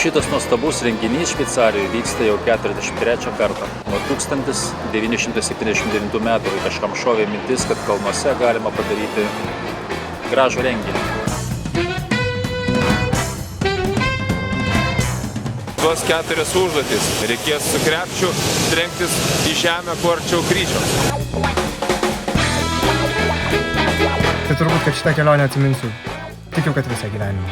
Šitas nuostabus renginys Šveicarijoje vyksta jau 43 kartą. Nuo 1979 metų kažkam šovė mintis, kad kalnuose galima padaryti gražų renginį. Tuos 4 užduotis reikės su krepšiu trenktis į žemę kuo arčiau kryžiaus. Tai turbūt, kad šitą kelionę atsiminsiu. Tikiu, kad visą gyvenimą.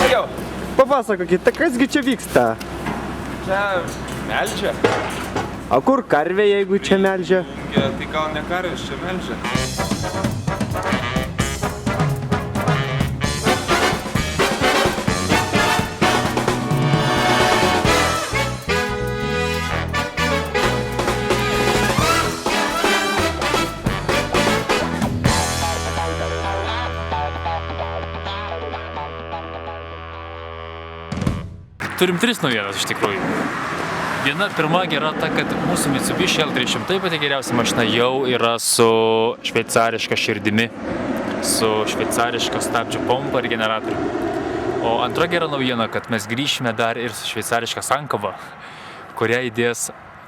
Jau, papasakokite, kasgi čia vyksta? Čia melžia. O kur karvė, jeigu čia melžia? Tai gal ne karvės, čia melžia. Turim 3 naujienas iš tikrųjų. Viena pirma gera ta, kad mūsų Mitsubishi L300 pati geriausia mašina jau yra su šveicariška širdimi, su šveicariška stabdžių pompa ir generatoriu. O antra gera naujiena, kad mes grįšime dar ir su šveicariška sankaba, kurią įdės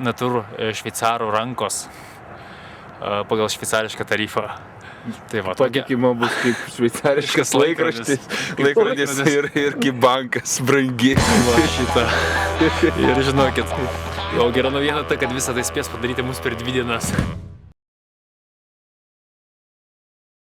natur šveicarų rankos pagal šveicarišką tarifą. Tai va, Patikimo bus kaip šveicariškas laikrodis ir kaip bankas brangi. Va šitą. Ir žinokit, jau gera naujiena ta, kad visą tai spės padaryti mus per 2 dienas.